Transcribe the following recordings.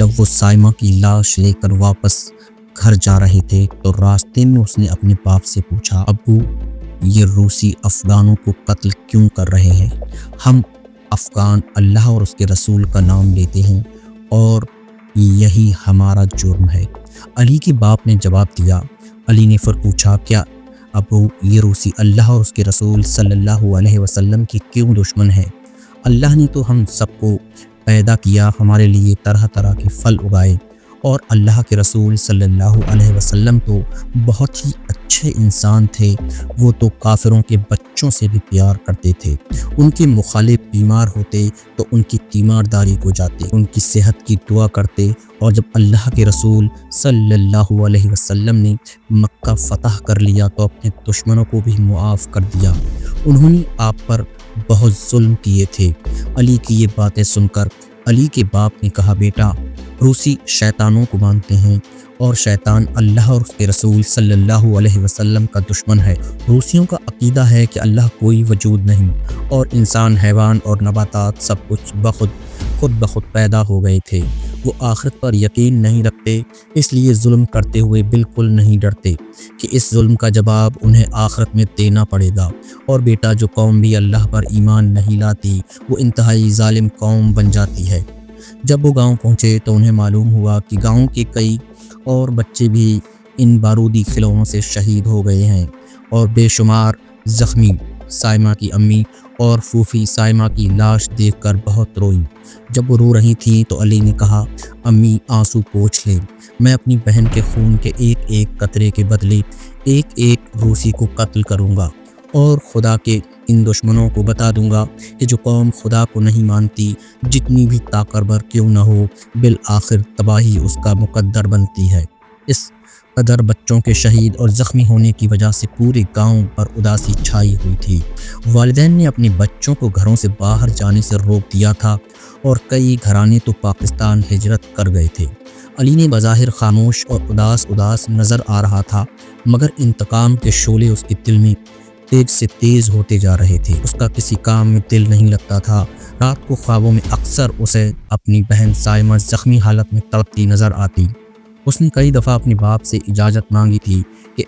جب وہ سائمہ کی لاش لے کر واپس گھر جا رہے تھے تو راستے میں اس نے اپنے باپ سے پوچھا، ابو یہ روسی افغانوں کو قتل کیوں کر رہے ہیں؟ ہم افغان اللہ اور اس کے رسول کا نام لیتے ہیں اور یہی ہمارا جرم ہے۔ علی کے باپ نے جواب دیا۔ علی نے پھر پوچھا، کیا ابو یہ روسی اللہ اور اس کے رسول صلی اللہ علیہ وسلم کی کیوں دشمن ہے؟ اللہ نے تو ہم سب کو پیدا کیا، ہمارے لیے طرح طرح کے پھل اگائے، اور اللہ کے رسول صلی اللہ علیہ وسلم تو بہت ہی اچھے انسان تھے، وہ تو کافروں کے بچوں سے بھی پیار کرتے تھے، ان کے مخالف بیمار ہوتے تو ان کی تیمارداری کو جاتے، ان کی صحت کی دعا کرتے، اور جب اللہ کے رسول صلی اللہ علیہ وسلم نے مکہ فتح کر لیا تو اپنے دشمنوں کو بھی معاف کر دیا، انہوں نے آپ پر بہت ظلم کیے تھے۔ علی کی یہ باتیں سن کر علی کے باپ نے کہا، بیٹا روسی شیطانوں کو مانتے ہیں اور شیطان اللہ اور اس کے رسول صلی اللہ علیہ وسلم کا دشمن ہے۔ روسیوں کا عقیدہ ہے کہ اللہ کوئی وجود نہیں اور انسان، حیوان اور نباتات سب کچھ خود بخود پیدا ہو گئے تھے۔ وہ آخرت پر یقین نہیں رکھتے، اس لیے ظلم کرتے ہوئے بالکل نہیں ڈرتے کہ اس ظلم کا جواب انہیں آخرت میں دینا پڑے گا۔ اور بیٹا جو قوم بھی اللہ پر ایمان نہیں لاتی وہ انتہائی ظالم قوم بن جاتی ہے۔ جب وہ گاؤں پہنچے تو انہیں معلوم ہوا کہ گاؤں کے کئی اور بچے بھی ان بارودی کھلونوں سے شہید ہو گئے ہیں اور بے شمار زخمی۔ سائمہ کی امی اور پھوپھی سائمہ کی لاش دیکھ کر بہت روئیں۔ جب وہ رو رہی تھیں تو علی نے کہا، امی آنسو پوچھ لیں، میں اپنی بہن کے خون کے ایک ایک قطرے کے بدلے ایک ایک روسی کو قتل کروں گا، اور خدا کے ان دشمنوں کو بتا دوں گا کہ جو قوم خدا کو نہیں مانتی جتنی بھی طاقتور کیوں نہ ہو، بالآخر تباہی اس کا مقدر بنتی ہے۔ اس قدر بچوں کے شہید اور زخمی ہونے کی وجہ سے پورے گاؤں پر اداسی چھائی ہوئی تھی۔ والدین نے اپنے بچوں کو گھروں سے باہر جانے سے روک دیا تھا اور کئی گھرانے تو پاکستان ہجرت کر گئے تھے۔ علی نے بظاہر خاموش اور اداس نظر آ رہا تھا، مگر انتقام کے شعلے اس کے دل میں تیز سے تیز ہوتے جا رہے تھے۔ اس کا کسی کام میں دل نہیں لگتا تھا۔ رات کو خوابوں میں اکثر اسے اپنی بہن سائمہ زخمی حالت میں تڑپتی نظر آتی۔ اس نے کئی دفعہ اپنے باپ سے اجازت مانگی تھی کہ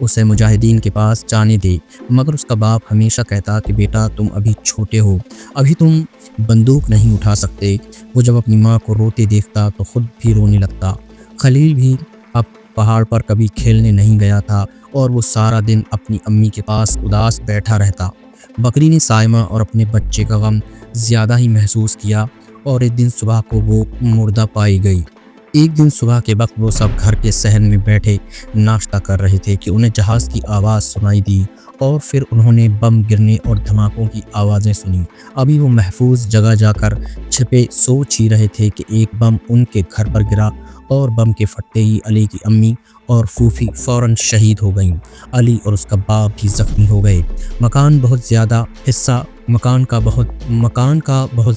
اسے مجاہدین کے پاس جانے دے، مگر اس کا باپ ہمیشہ کہتا کہ بیٹا تم ابھی چھوٹے ہو، ابھی تم بندوق نہیں اٹھا سکتے۔ وہ جب اپنی ماں کو روتے دیکھتا تو خود بھی رونے لگتا۔ خلیل بھی اب پہاڑ پر کبھی کھیلنے نہیں گیا تھا اور وہ سارا دن اپنی امی کے پاس اداس بیٹھا رہتا۔ بکری نے سائمہ اور اپنے بچے کا غم زیادہ ہی محسوس کیا اور ایک دن صبح کو وہ مردہ پائی گئی۔ ایک دن صبح کے وقت وہ سب گھر کے صحن میں بیٹھے ناشتہ کر رہے تھے کہ انہیں جہاز کی آواز سنائی دی، اور پھر انہوں نے بم گرنے اور دھماکوں کی آوازیں سنی۔ ابھی وہ محفوظ جگہ جا کر چھپے سوچ ہی رہے تھے کہ ایک بم ان کے گھر پر گرا، اور بم کے پھٹتے ہی علی کی امی اور پھوپھی فوراً شہید ہو گئیں۔ علی اور اس کا باپ بھی زخمی ہو گئے۔ مکان کا بہت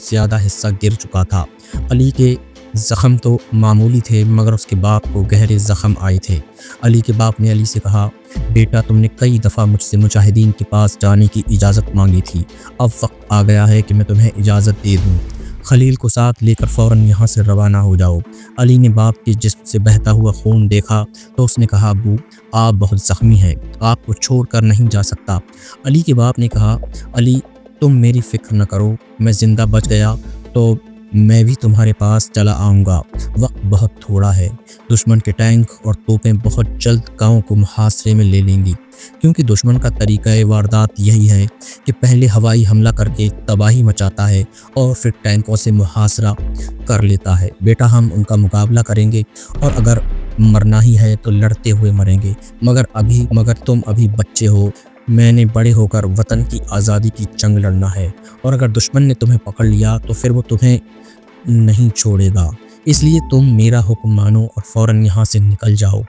زیادہ حصہ گر چکا تھا۔ علی کے زخم تو معمولی تھے مگر اس کے باپ کو گہرے زخم آئے تھے۔ علی کے باپ نے علی سے کہا، بیٹا تم نے کئی دفعہ مجھ سے مجاہدین کے پاس جانے کی اجازت مانگی تھی، اب وقت آ گیا ہے کہ میں تمہیں اجازت دے دوں۔ خلیل کو ساتھ لے کر فوراً یہاں سے روانہ ہو جاؤ۔ علی نے باپ کے جسم سے بہتا ہوا خون دیکھا تو اس نے کہا، ابو آپ بہت زخمی ہیں، آپ کو چھوڑ کر نہیں جا سکتا۔ علی کے باپ نے کہا، علی تم میری فکر نہ کرو، میں زندہ بچ گیا تو میں بھی تمہارے پاس چلا آؤں گا۔ وقت بہت تھوڑا ہے، دشمن کے ٹینک اور توپیں بہت جلد گاؤں کو محاصرے میں لے لیں گی، کیونکہ دشمن کا طریقہ واردات یہی ہے کہ پہلے ہوائی حملہ کر کے تباہی مچاتا ہے اور پھر ٹینکوں سے محاصرہ کر لیتا ہے۔ بیٹا ہم ان کا مقابلہ کریں گے، اور اگر مرنا ہی ہے تو لڑتے ہوئے مریں گے، مگر تم ابھی بچے ہو، میں نے بڑے ہو کر وطن کی آزادی کی جنگ لڑنا ہے، اور اگر دشمن نے تمہیں پکڑ لیا تو پھر وہ تمہیں نہیں چھوڑے گا، اس لیے تم میرا حکم مانو اور فوراً یہاں سے نکل جاؤ،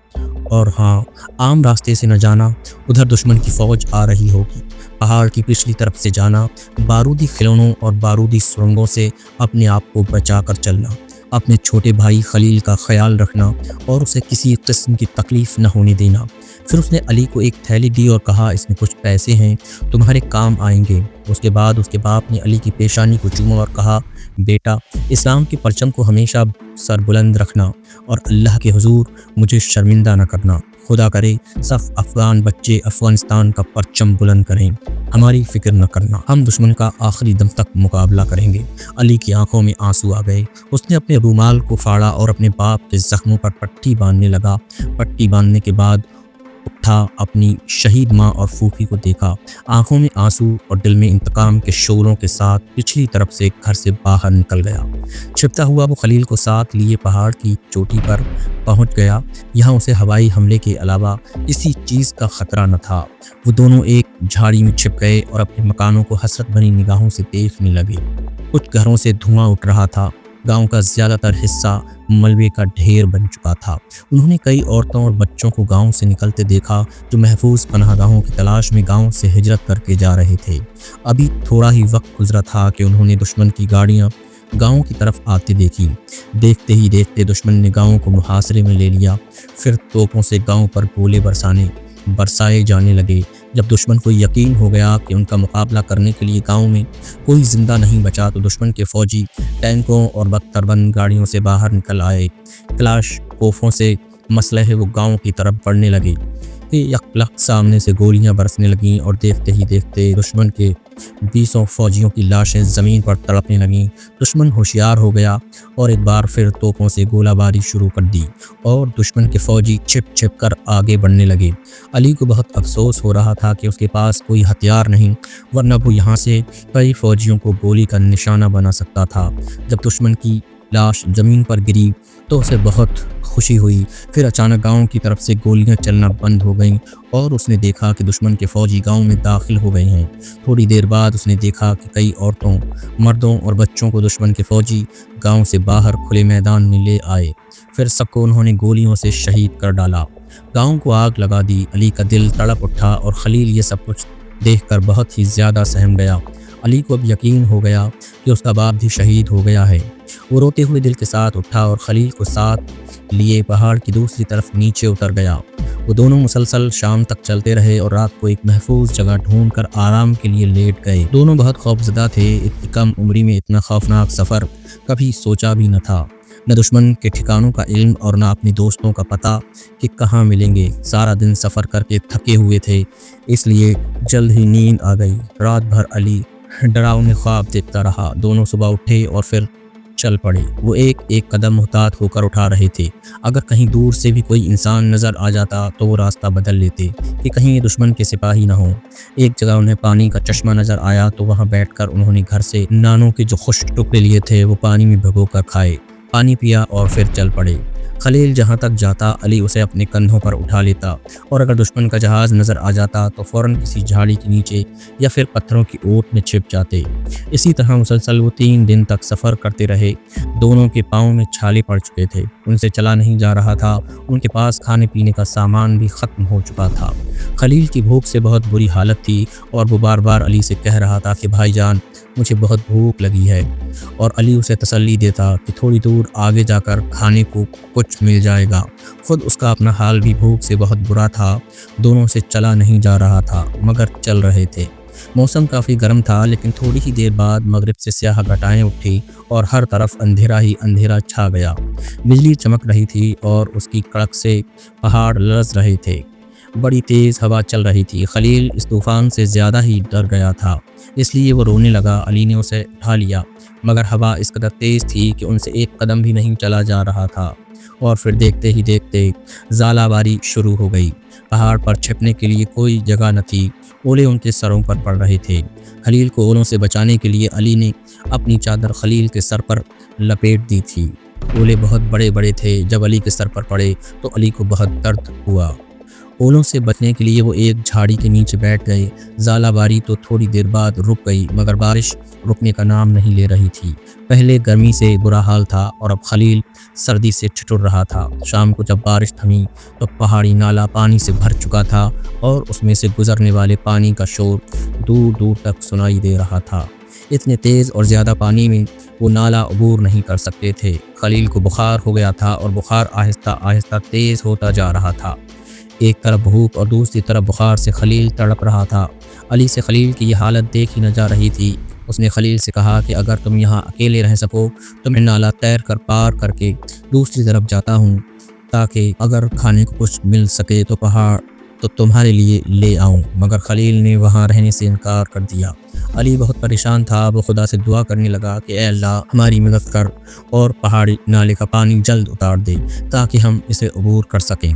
اور ہاں عام راستے سے نہ جانا، ادھر دشمن کی فوج آ رہی ہوگی، پہاڑ کی پچھلی طرف سے جانا، بارودی کھلونوں اور بارودی سرنگوں سے اپنے آپ کو بچا کر چلنا، اپنے چھوٹے بھائی خلیل کا خیال رکھنا اور اسے کسی قسم کی تکلیف نہ ہونے دینا۔ پھر اس نے علی کو ایک تھیلی دی اور کہا، اس میں کچھ پیسے ہیں، تمہارے کام آئیں گے۔ اس کے بعد اس کے باپ نے علی کی پیشانی کو چوما اور کہا، بیٹا، اسلام کے پرچم کو ہمیشہ سر بلند رکھنا اور اللہ کے حضور مجھے شرمندہ نہ کرنا۔ خدا کرے صف افغان بچے افغانستان کا پرچم بلند کریں، ہماری فکر نہ کرنا، ہم دشمن کا آخری دم تک مقابلہ کریں گے۔ علی کی آنکھوں میں آنسو آ گئے، اس نے اپنے رومال کو پھاڑا اور اپنے باپ کے زخموں پر پٹی باندھنے لگا۔ پٹی باندھنے کے بعد اٹھا، اپنی شہید ماں اور پھوپھی کو دیکھا، آنکھوں میں آنسو اور دل میں انتقام کے شعلوں کے ساتھ پچھلی طرف سے گھر سے باہر نکل گیا۔ چھپتا ہوا وہ خلیل کو ساتھ لیے پہاڑ کی چوٹی پر پہنچ گیا۔ یہاں اسے ہوائی حملے کے علاوہ کسی چیز کا خطرہ نہ تھا۔ وہ دونوں ایک جھاڑی میں چھپ گئے اور اپنے مکانوں کو حسرت بھری نگاہوں سے دیکھنے لگے۔ کچھ گھروں سے دھواں اٹھ رہا تھا، گاؤں کا زیادہ تر حصہ ملبے کا ڈھیر بن چکا تھا۔ انہوں نے کئی عورتوں اور بچوں کو گاؤں سے نکلتے دیکھا جو محفوظ پناہ گاہوں کی تلاش میں گاؤں سے ہجرت کر کے جا رہے تھے۔ ابھی تھوڑا ہی وقت گزرا تھا کہ انہوں نے دشمن کی گاڑیاں گاؤں کی طرف آتے دیکھی۔ دیکھتے ہی دیکھتے دشمن نے گاؤں کو محاصرے میں لے لیا۔ پھر توپوں سے گاؤں پر گولے برسائے جانے لگے۔ جب دشمن کو یقین ہو گیا کہ ان کا مقابلہ کرنے کے لیے گاؤں میں کوئی زندہ نہیں بچا تو دشمن کے فوجی ٹینکوں اور بختر بند گاڑیوں سے باہر نکل آئے۔ کلاش کوفوں سے مسلح وہ گاؤں کی طرف بڑھنے لگے۔ یکلق سامنے سے گولیاں برسنے لگیں اور دیکھتے ہی دیکھتے دشمن کے 20 فوجیوں کی لاشیں زمین پر تڑپنے لگیں۔ دشمن ہوشیار ہو گیا اور ایک بار پھر توپوں سے گولہ باری شروع کر دی اور دشمن کے فوجی چھپ چھپ کر آگے بڑھنے لگے۔ علی کو بہت افسوس ہو رہا تھا کہ اس کے پاس کوئی ہتھیار نہیں، ورنہ وہ یہاں سے کئی فوجیوں کو گولی کا نشانہ بنا سکتا تھا۔ جب دشمن کی لاش زمین پر گری تو اسے بہت خوشی ہوئی۔ پھر اچانک گاؤں کی طرف سے گولیاں چلنا بند ہو گئیں اور اس نے دیکھا کہ دشمن کے فوجی گاؤں میں داخل ہو گئے ہیں۔ تھوڑی دیر بعد اس نے دیکھا کہ کئی عورتوں، مردوں اور بچوں کو دشمن کے فوجی گاؤں سے باہر کھلے میدان میں لے آئے۔ پھر سب کو انہوں نے گولیوں سے شہید کر ڈالا، گاؤں کو آگ لگا دی۔ علی کا دل تڑپ اٹھا اور خلیل یہ سب کچھ دیکھ کر بہت ہی زیادہ سہم گیا۔ علی کو اب یقین ہو گیا کہ اس کا باپ بھی شہید ہو گیا ہے۔ وہ روتے ہوئے دل کے ساتھ اٹھا اور خلیل کو ساتھ لیے پہاڑ کی دوسری طرف نیچے اتر گیا۔ وہ دونوں مسلسل شام تک چلتے رہے اور رات کو ایک محفوظ جگہ ڈھونڈ کر آرام کے لیے لیٹ گئے۔ دونوں بہت خوفزدہ تھے، اتنی کم عمری میں اتنا خوفناک سفر کبھی سوچا بھی نہ تھا۔ نہ دشمن کے ٹھکانوں کا علم اور نہ اپنے دوستوں کا پتہ کہ کہاں ملیں گے۔ سارا دن سفر کر کے تھکے ہوئے تھے، اس لیے جلد ہی نیند آ گئی۔ رات بھر علی ڈراؤنے خواب دیکھتا رہا۔ دونوں صبح اٹھے اور پھر چل پڑے۔ وہ ایک ایک قدم محتاط ہو کر اٹھا رہے تھے۔ اگر کہیں دور سے بھی کوئی انسان نظر آ جاتا تو وہ راستہ بدل لیتے کہ کہیں یہ دشمن کے سپاہی نہ ہوں۔ ایک جگہ انہیں پانی کا چشمہ نظر آیا تو وہاں بیٹھ کر انہوں نے گھر سے نانوں کے جو خشک ٹکڑے لیے تھے وہ پانی میں بھگو کر کھائے، پانی پیا اور پھر چل پڑے۔ خلیل جہاں تک جاتا علی اسے اپنے کندھوں پر اٹھا لیتا اور اگر دشمن کا جہاز نظر آ جاتا تو فوراً کسی جھاڑی کے نیچے یا پھر پتھروں کی اوٹ میں چھپ جاتے۔ اسی طرح مسلسل وہ 3 دن تک سفر کرتے رہے۔ دونوں کے پاؤں میں چھالے پڑ چکے تھے، ان سے چلا نہیں جا رہا تھا، ان کے پاس کھانے پینے کا سامان بھی ختم ہو چکا تھا۔ خلیل کی بھوک سے بہت بری حالت تھی اور وہ بار بار علی سے کہہ رہا تھا کہ بھائی جان مجھے بہت بھوک لگی ہے، اور علی اسے تسلی دیتا کہ تھوڑی دور آگے جا کر کھانے کو کچھ مل جائے گا۔ خود اس کا اپنا حال بھی بھوک سے بہت برا تھا۔ دونوں سے چلا نہیں جا رہا تھا مگر چل رہے تھے۔ موسم کافی گرم تھا لیکن تھوڑی ہی دیر بعد مغرب سے سیاہ گھٹائیں اٹھی اور ہر طرف اندھیرا ہی اندھیرا چھا گیا۔ بجلی چمک رہی تھی اور اس کی کڑک سے پہاڑ لرز رہے تھے۔ بڑی تیز ہوا چل رہی تھی۔ خلیل اس طوفان سے زیادہ ہی ڈر گیا تھا، اس لیے وہ رونے لگا۔ علی نے اسے اٹھا لیا مگر ہوا اس قدر تیز تھی کہ ان سے ایک قدم بھی نہیں چلا جا رہا تھا۔ اور پھر دیکھتے ہی دیکھتے ژالہ باری شروع ہو گئی۔ پہاڑ پر چھپنے کے لیے کوئی جگہ نہ تھی، اولے ان کے سروں پر پڑ رہے تھے۔ خلیل کو اولوں سے بچانے کے لیے علی نے اپنی چادر خلیل کے سر پر لپیٹ دی تھی۔ اولے بہت بڑے بڑے تھے، جب علی کے سر پر پڑے تو علی کو بہت درد ہوا۔ اولوں سے بچنے کے لیے وہ ایک جھاڑی کے نیچے بیٹھ گئے۔ ژالہ باری تو تھوڑی دیر بعد رک گئی مگر بارش رکنے کا نام نہیں لے رہی تھی۔ پہلے گرمی سے برا حال تھا اور اب خلیل سردی سے ٹھٹر رہا تھا۔ شام کو جب بارش تھمی تو پہاڑی نالا پانی سے بھر چکا تھا اور اس میں سے گزرنے والے پانی کا شور دور دور تک سنائی دے رہا تھا۔ اتنے تیز اور زیادہ پانی میں وہ نالا عبور نہیں کر سکتے تھے۔ خلیل کو بخار ہو گیا تھا اور بخار آہستہ آہستہ تیز ہوتا جا رہا تھا۔ ایک طرف بھوک اور دوسری طرف بخار سے خلیل تڑپ رہا تھا۔ علی سے خلیل کی یہ حالت دیکھی نہ جا رہی تھی۔ اس نے خلیل سے کہا کہ اگر تم یہاں اکیلے رہ سکو تو میں نالا تیر کر پار کر کے دوسری طرف جاتا ہوں، تاکہ اگر کھانے کو کچھ مل سکے تو پہاڑ تو تمہارے لیے لے آؤں، مگر خلیل نے وہاں رہنے سے انکار کر دیا۔ علی بہت پریشان تھا، وہ خدا سے دعا کرنے لگا کہ اے اللہ ہماری مدد کر اور پہاڑی نالے کا پانی جلد اتار دے تاکہ ہم اسے عبور کر سکیں۔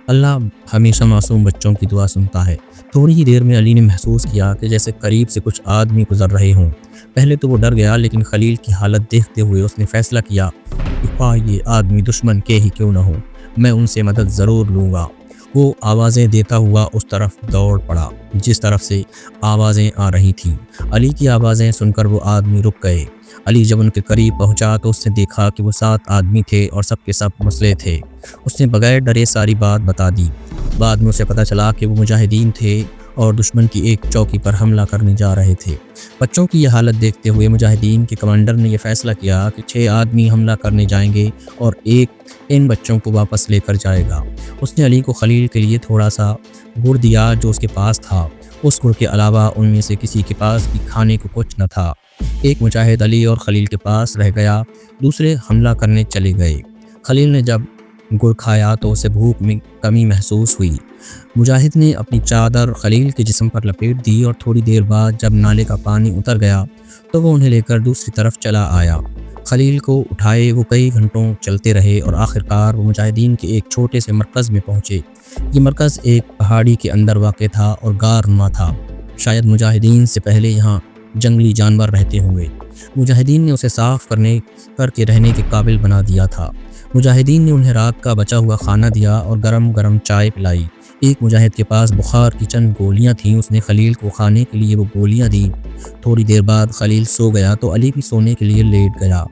اللہ ہمیشہ معصوم بچوں کی دعا سنتا ہے۔ تھوڑی ہی دیر میں علی نے محسوس کیا کہ جیسے قریب سے کچھ آدمی گزر رہے ہوں۔ پہلے تو وہ ڈر گیا، لیکن خلیل کی حالت دیکھتے ہوئے اس نے فیصلہ کیا کہ یہ آدمی دشمن کے ہی کیوں نہ ہو، میں ان سے مدد ضرور لوں گا۔ وہ آوازیں دیتا ہوا اس طرف دوڑ پڑا جس طرف سے آوازیں آ رہی تھیں۔ علی کی آوازیں سن کر وہ آدمی رک گئے۔ علی جب ان کے قریب پہنچا تو اس نے دیکھا کہ وہ 7 آدمی تھے اور سب کے سب مسلح تھے۔ اس نے بغیر ڈرے ساری بات بتا دی۔ بعد میں اسے پتہ چلا کہ وہ مجاہدین تھے اور دشمن کی ایک چوکی پر حملہ کرنے جا رہے تھے۔ بچوں کی یہ حالت دیکھتے ہوئے مجاہدین کے کمانڈر نے یہ فیصلہ کیا کہ 6 آدمی حملہ کرنے جائیں گے اور ایک ان بچوں کو واپس لے کر جائے گا۔ اس نے علی کو خلیل کے لیے تھوڑا سا گڑ دیا جو اس کے پاس تھا۔ اس گڑ کے علاوہ ان میں سے کسی کے پاس بھی کھانے کو کچھ نہ تھا۔ ایک مجاہد علی اور خلیل کے پاس رہ گیا، دوسرے حملہ کرنے چلے گئے۔ خلیل نے جب گڑ کھایا تو اسے بھوک میں کمی محسوس ہوئی۔ مجاہد نے اپنی چادر خلیل کے جسم پر لپیٹ دی اور تھوڑی دیر بعد جب نالے کا پانی اتر گیا تو وہ انہیں لے کر دوسری طرف چلا آیا۔ خلیل کو اٹھائے وہ کئی گھنٹوں چلتے رہے اور آخرکار وہ مجاہدین کے ایک چھوٹے سے مرکز میں پہنچے۔ یہ مرکز ایک پہاڑی کے اندر واقع تھا اور غار نما تھا۔ شاید مجاہدین سے پہلے یہاں جنگلی جانور رہتے ہوئے۔ مجاہدین نے اسے صاف کر کے رہنے کے قابل بنا دیا تھا۔ مجاہدین نے انہیں رات کا بچا ہوا کھانا دیا اور گرم گرم چائے پلائی۔ ایک مجاہد کے پاس بخار کی چند گولیاں تھیں، اس نے خلیل کو کھانے کے لیے وہ گولیاں دیں۔ تھوڑی دیر بعد خلیل سو گیا تو علی بھی سونے کے لیے لیٹ گیا۔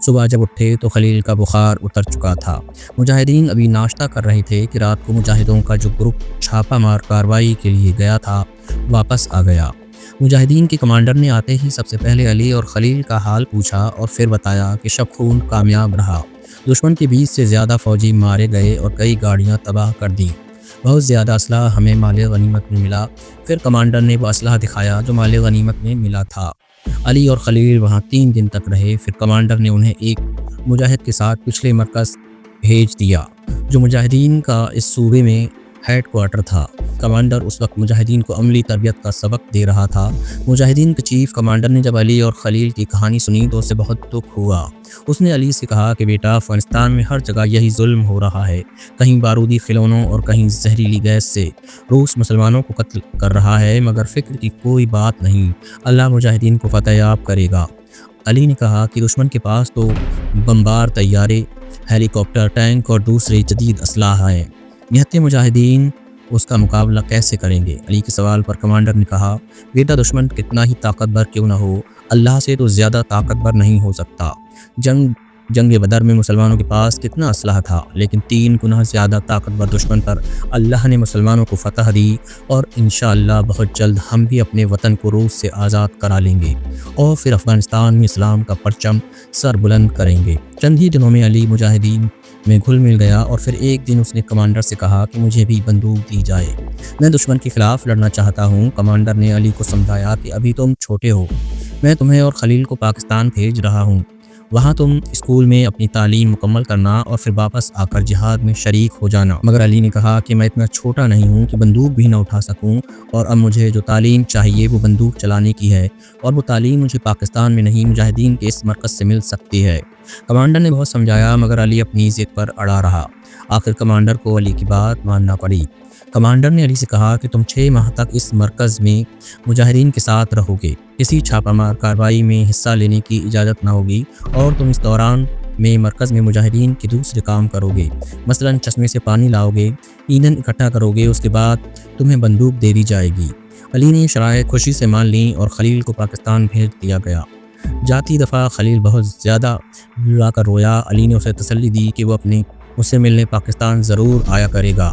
صبح جب اٹھے تو خلیل کا بخار اتر چکا تھا۔ مجاہدین ابھی ناشتہ کر رہے تھے کہ رات کو مجاہدوں کا جو گروپ چھاپہ مار کارروائی کے لیے گیا تھا واپس آ گیا۔ مجاہدین کے کمانڈر نے آتے ہی سب سے پہلے علی اور خلیل کا حال پوچھا اور پھر بتایا کہ شب خون کامیاب رہا۔ دشمن کے 20 سے زیادہ فوجی مارے گئے اور کئی گاڑیاں تباہ کر دیں۔ بہت زیادہ اسلحہ ہمیں مال غنیمت میں ملا۔ پھر کمانڈر نے وہ اسلحہ دکھایا جو مال غنیمت میں ملا تھا۔ علی اور خلیل وہاں 3 دن تک رہے۔ پھر کمانڈر نے انہیں ایک مجاہد کے ساتھ پچھلے مرکز بھیج دیا جو مجاہدین کا اس صوبے میں ہیڈ کوارٹر تھا۔ کمانڈر اس وقت مجاہدین کو عملی تربیت کا سبق دے رہا تھا۔ مجاہدین کے چیف کمانڈر نے جب علی اور خلیل کی کہانی سنی تو اسے بہت دکھ ہوا۔ اس نے علی سے کہا کہ بیٹا، افغانستان میں ہر جگہ یہی ظلم ہو رہا ہے، کہیں بارودی کھلونوں اور کہیں زہریلی گیس سے روس مسلمانوں کو قتل کر رہا ہے، مگر فکر کی کوئی بات نہیں، اللہ مجاہدین کو فتح یاب کرے گا۔ علی نے کہا کہ دشمن کے پاس تو بمبار طیارے، ہیلی کاپٹر، ٹینک اور دوسرے جدید اسلحہ ہیں، نہتے مجاہدین اس کا مقابلہ کیسے کریں گے؟ علی کے سوال پر کمانڈر نے کہا، بیٹا دشمن کتنا ہی طاقتور کیوں نہ ہو، اللہ سے تو زیادہ طاقتور نہیں ہو سکتا۔ جنگ بدر میں مسلمانوں کے پاس کتنا اسلحہ تھا، لیکن 3 گنا زیادہ طاقتور دشمن پر اللہ نے مسلمانوں کو فتح دی، اور انشاءاللہ بہت جلد ہم بھی اپنے وطن کو روس سے آزاد کرا لیں گے اور پھر افغانستان میں اسلام کا پرچم سر بلند کریں گے۔ چند ہی دنوں میں علی مجاہدین میں گھل مل گیا اور پھر ایک دن اس نے کمانڈر سے کہا کہ مجھے بھی بندوق دی جائے، میں دشمن کے خلاف لڑنا چاہتا ہوں۔ کمانڈر نے علی کو سمجھایا کہ ابھی تم چھوٹے ہو، میں تمہیں اور خلیل کو پاکستان بھیج رہا ہوں، وہاں تم اسکول میں اپنی تعلیم مکمل کرنا اور پھر واپس آ کر جہاد میں شریک ہو جانا۔ مگر علی نے کہا کہ میں اتنا چھوٹا نہیں ہوں کہ بندوق بھی نہ اٹھا سکوں، اور اب مجھے جو تعلیم چاہیے وہ بندوق چلانے کی ہے، اور وہ تعلیم مجھے پاکستان میں نہیں مجاہدین کے اس مرکز سے مل سکتی ہے۔ کمانڈر نے بہت سمجھایا مگر علی اپنی ضد پر اڑا رہا۔ آخر کمانڈر کو علی کی بات ماننا پڑی۔ کمانڈر نے علی سے کہا کہ تم 6 ماہ تک اس مرکز میں مجاہدین کے ساتھ رہو گے، کسی چھاپہ مار کارروائی میں حصہ لینے کی اجازت نہ ہوگی، اور تم اس دوران میں مرکز میں مجاہدین کے دوسرے کام کرو گے، مثلاً چشمے سے پانی لاؤ گے، ایندھن اکٹھا کرو گے، اس کے بعد تمہیں بندوق دے دی جائے گی۔ علی نے شرائط خوشی سے مان لیں اور خلیل کو پاکستان بھیج دیا گیا۔ جاتی دفعہ خلیل بہت زیادہ بڑھا کر رویا۔ علی نے اسے تسلی دی کہ وہ اسے ملنے پاکستان ضرور آیا کرے گا۔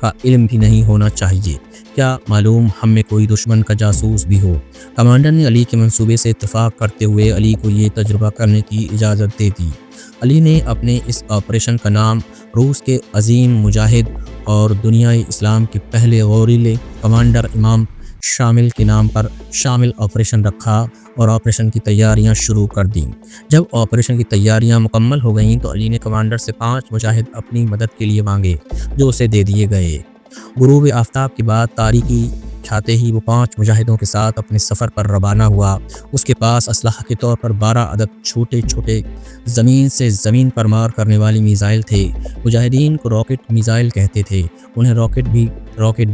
کا علم بھی نہیں ہونا چاہیے، کیا معلوم ہم میں کوئی دشمن کا جاسوس بھی ہو۔ کمانڈر نے علی کے منصوبے سے اتفاق کرتے ہوئے علی کو یہ تجربہ کرنے کی اجازت دے دی۔ علی نے اپنے اس آپریشن کا نام روس کے عظیم مجاہد اور دنیائے اسلام کے پہلے غوریلے کمانڈر امام شامل کے نام پر شامل آپریشن رکھا اور آپریشن کی تیاریاں شروع کر دیں۔ جب آپریشن کی تیاریاں مکمل ہو گئیں تو علی نے کمانڈر سے 5 مجاہد اپنی مدد کے لیے مانگے، جو اسے دے دیے گئے۔ غروب آفتاب کے بعد تاریکی چھاتے ہی وہ 5 مجاہدوں کے ساتھ اپنے سفر پر روانہ ہوا۔ اس کے پاس اسلحہ کے طور پر 12 عدد چھوٹے چھوٹے زمین سے زمین پر مار کرنے والی میزائل تھے۔ مجاہدین کو راکٹ میزائل کہتے تھے، انہیں راکٹ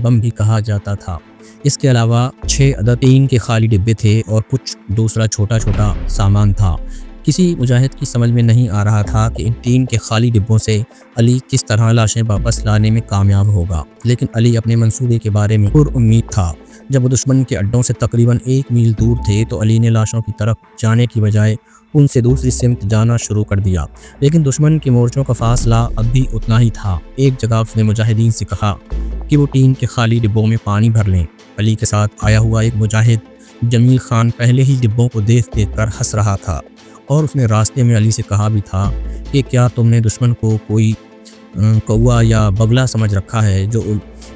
بم بھی کہا جاتا تھا۔ اس کے علاوہ 6 عدد ٹین کے خالی ڈبے تھے اور کچھ دوسرا چھوٹا چھوٹا سامان تھا۔ کسی مجاہد کی سمجھ میں نہیں آ رہا تھا کہ ان 3 کے خالی ڈبوں سے علی کس طرح لاشیں واپس لانے میں کامیاب ہوگا، لیکن علی اپنے منصوبے کے بارے میں پر امید تھا۔ جب وہ دشمن کے اڈوں سے تقریباً 1 میل دور تھے تو علی نے لاشوں کی طرف جانے کی بجائے ان سے دوسری سمت جانا شروع کر دیا، لیکن دشمن کے مورچوں کا فاصلہ اب بھی اتنا ہی تھا۔ ایک جگہ اس نے مجاہدین سے کہا کہ وہ 3 کے خالی ڈبوں میں پانی بھر لیں۔ علی کے ساتھ آیا ہوا ایک مجاہد جمیل خان پہلے ہی ڈبوں کو دیکھ کر ہنس رہا تھا، اور اس نے راستے میں علی سے کہا بھی تھا کہ کیا تم نے دشمن کو کوئی کوا یا بگلا سمجھ رکھا ہے جو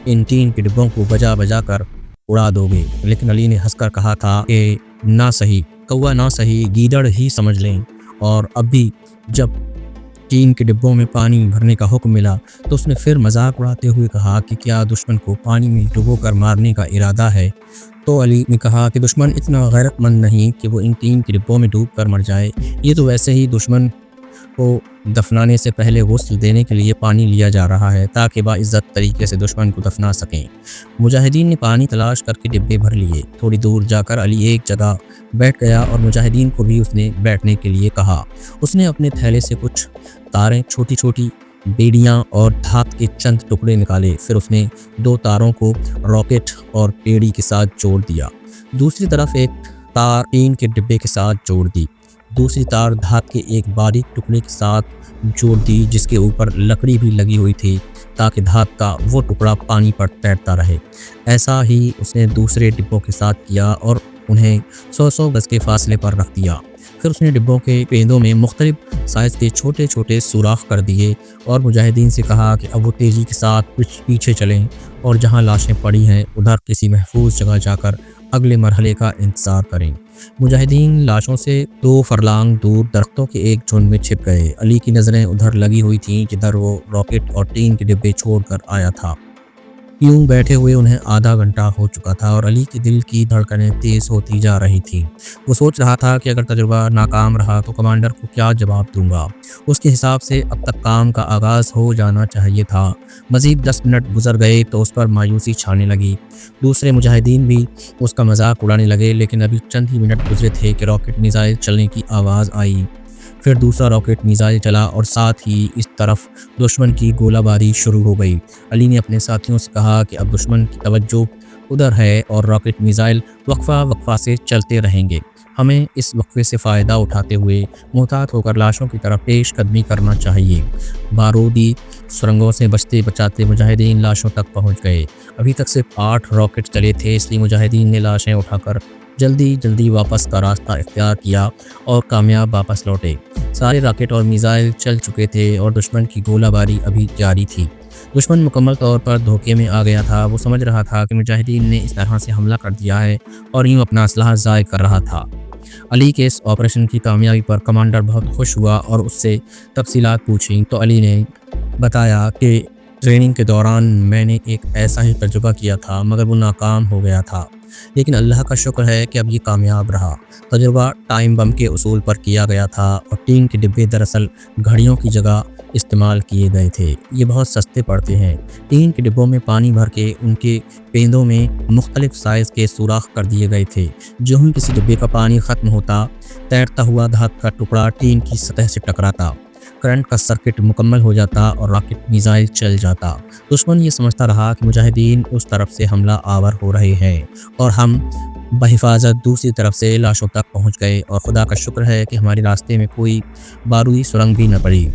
ان 3 کے ڈبوں کو بجا کر اڑا دو گے؟ لیکن علی نے ہنس کر کہا تھا کہ نہ صحیح، کوا نہ صحیح، گیدڑ ہی سمجھ لیں۔ اور اب بھی جب 3 کے ڈبوں میں پانی بھرنے کا حکم ملا تو اس نے پھر مذاق اڑاتے ہوئے کہا کہ کیا دشمن کو پانی میں ڈبو کر مارنے کا ارادہ ہے؟ تو علی نے کہا کہ دشمن اتنا غیرت مند نہیں کہ وہ ان 3 کے ڈبوں میں ڈوب کر مر جائے، یہ تو ویسے ہی دشمن کو دفنانے سے پہلے غسل دینے کے لیے پانی لیا جا رہا ہے تاکہ باعزت طریقے سے دشمن کو دفنا سکیں۔ مجاہدین نے پانی تلاش کر کے ڈبے بھر لیے۔ تھوڑی دور جا کر علی ایک جگہ بیٹھ گیا اور مجاہدین کو بھی اس نے بیٹھنے کے لیے کہا۔ اس نے اپنے تھیلے سے کچھ تاریں، چھوٹی چھوٹی بیڑیاں اور دھات کے چند ٹکڑے نکالے۔ پھر اس نے 2 تاروں کو راکٹ اور بیڑی کے ساتھ جوڑ دیا، دوسری طرف ایک تار 3 کے ڈبے کے ساتھ جوڑ دی، دوسری تار دھات کے ایک باریک ٹکڑے کے ساتھ جوڑ دی جس کے اوپر لکڑی بھی لگی ہوئی تھی تاکہ دھات کا وہ ٹکڑا پانی پر تیرتا رہے۔ ایسا ہی اس نے دوسرے ڈبوں کے ساتھ کیا اور انہیں 100 گز کے فاصلے پر رکھ دیا۔ پھر اس نے ڈبوں کے پیندوں میں مختلف سائز کے چھوٹے چھوٹے سوراخ کر دیے اور مجاہدین سے کہا کہ اب وہ تیزی کے ساتھ پیچھے چلیں اور جہاں لاشیں پڑی ہیں ادھر کسی محفوظ جگہ جا کر اگلے مرحلے کا انتظار کریں۔ مجاہدین لاشوں سے 2 فرلانگ دور درختوں کے ایک جھنڈ میں چھپ گئے۔ علی کی نظریں ادھر لگی ہوئی تھیں جدھر وہ راکٹ اور 3 کے ڈبے چھوڑ کر آیا تھا۔ یوں بیٹھے ہوئے انہیں آدھا گھنٹہ ہو چکا تھا اور علی کے دل کی دھڑکنیں تیز ہوتی جا رہی تھیں۔ وہ سوچ رہا تھا کہ اگر تجربہ ناکام رہا تو کمانڈر کو کیا جواب دوں گا۔ اس کے حساب سے اب تک کام کا آغاز ہو جانا چاہیے تھا۔ مزید 10 منٹ گزر گئے تو اس پر مایوسی چھانے لگی۔ دوسرے مجاہدین بھی اس کا مذاق اڑانے لگے، لیکن ابھی چند ہی منٹ گزرے تھے کہ راکٹ میزائل چلنے کی آواز آئی۔ پھر دوسرا راکٹ میزائل چلا اور ساتھ ہی اس طرف دشمن کی گولہ باری شروع ہو گئی۔ علی نے اپنے ساتھیوں سے کہا کہ اب دشمن کی توجہ ادھر ہے اور راکٹ میزائل وقفہ سے چلتے رہیں گے۔ ہمیں اس وقفے سے فائدہ اٹھاتے ہوئے محتاط ہو کر لاشوں کی طرف پیش قدمی کرنا چاہیے۔ بارودی سرنگوں سے بچتے بچاتے مجاہدین لاشوں تک پہنچ گئے۔ ابھی تک صرف 8 راکٹ چلے تھے، اس لیے مجاہدین نے لاشیں اٹھا کر جلدی واپس کا راستہ اختیار کیا اور کامیاب واپس لوٹے۔ سارے راکٹ اور میزائل چل چکے تھے اور دشمن کی گولہ باری ابھی جاری تھی۔ دشمن مکمل طور پر دھوکے میں آ گیا تھا۔ وہ سمجھ رہا تھا کہ مجاہدین نے اس طرح سے حملہ کر دیا ہے اور یوں اپنا اسلحہ ضائع کر رہا تھا۔ علی کے اس آپریشن کی کامیابی پر کمانڈر بہت خوش ہوا اور اس سے تفصیلات پوچھیں تو علی نے بتایا کہ ٹریننگ کے دوران میں نے ایک ایسا ہی تجربہ کیا تھا مگر وہ ناکام ہو گیا تھا، لیکن اللہ کا شکر ہے کہ اب یہ کامیاب رہا۔ تجربہ ٹائم بم کے اصول پر کیا گیا تھا اور 3 کے ڈبے دراصل گھڑیوں کی جگہ استعمال کیے گئے تھے۔ یہ بہت سستے پڑتے ہیں۔ 3 کے ڈبوں میں پانی بھر کے ان کے پیندوں میں مختلف سائز کے سوراخ کر دیے گئے تھے۔ جو ہی کسی ڈبے کا پانی ختم ہوتا، تیرتا ہوا دھات کا ٹکڑا ٹین کی سطح سے ٹکراتا، کرنٹ کا سرکٹ مکمل ہو جاتا اور راکٹ میزائل چل جاتا۔ دشمن یہ سمجھتا رہا کہ مجاہدین اس طرف سے حملہ آور ہو رہے ہیں اور ہم بحفاظت دوسری طرف سے لاشوں تک پہنچ گئے اور خدا کا شکر ہے کہ ہمارے راستے میں کوئی بارودی سرنگ بھی نہ پڑی۔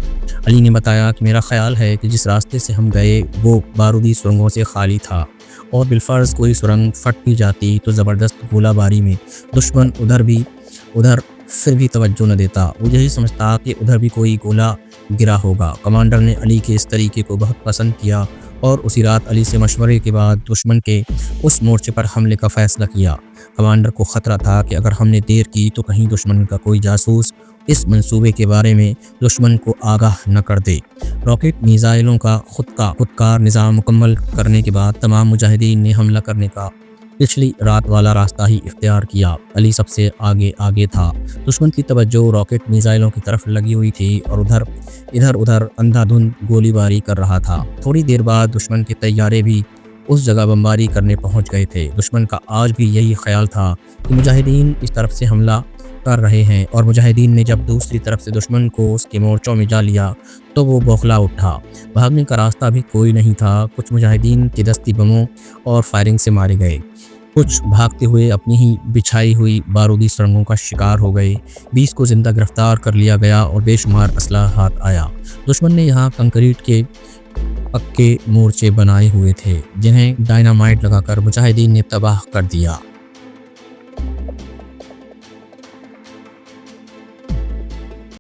علی نے بتایا کہ میرا خیال ہے کہ جس راستے سے ہم گئے وہ بارودی سرنگوں سے خالی تھا، اور بالفرض کوئی سرنگ پھٹ بھی جاتی تو زبردست گولہ باری میں دشمن ادھر پھر بھی توجہ نہ دیتا، وہ یہی سمجھتا کہ ادھر بھی کوئی گولہ گرا ہوگا۔ کمانڈر نے علی کے اس طریقے کو بہت پسند کیا اور اسی رات علی سے مشورے کے بعد دشمن کے اس مورچے پر حملے کا فیصلہ کیا۔ کمانڈر کو خطرہ تھا کہ اگر ہم نے دیر کی تو کہیں دشمن کا کوئی جاسوس اس منصوبے کے بارے میں دشمن کو آگاہ نہ کر دے۔ راکٹ میزائلوں کا خودکار نظام مکمل کرنے کے بعد تمام مجاہدین نے حملہ کرنے کا پچھلی رات والا راستہ ہی اختیار کیا۔ علی سب سے آگے تھا۔ دشمن کی توجہ راکٹ میزائلوں کی طرف لگی ہوئی تھی اور ادھر اندھا دھند گولی باری کر رہا تھا۔ تھوڑی دیر بعد دشمن کے طیارے بھی اس جگہ بمباری کرنے پہنچ گئے تھے۔ دشمن کا آج بھی یہی خیال تھا کہ مجاہدین اس طرف سے حملہ کر رہے ہیں، اور مجاہدین نے جب دوسری طرف سے دشمن کو اس کے مورچوں میں جا لیا تو وہ بوکھلا اٹھا۔ بھاگنے کا راستہ بھی کوئی نہیں تھا۔ کچھ مجاہدین کے دستی بموں اور فائرنگ سے مارے گئے، کچھ بھاگتے ہوئے اپنی ہی بچھائی ہوئی بارودی سرنگوں کا شکار ہو گئے۔ 20 کو زندہ گرفتار کر لیا گیا اور بے شمار اسلحہ ہاتھ آیا۔ دشمن نے یہاں کنکریٹ کے پکے مورچے بنائے ہوئے تھے جنہیں ڈائنامائٹ لگا کر مجاہدین نے تباہ کر دیا۔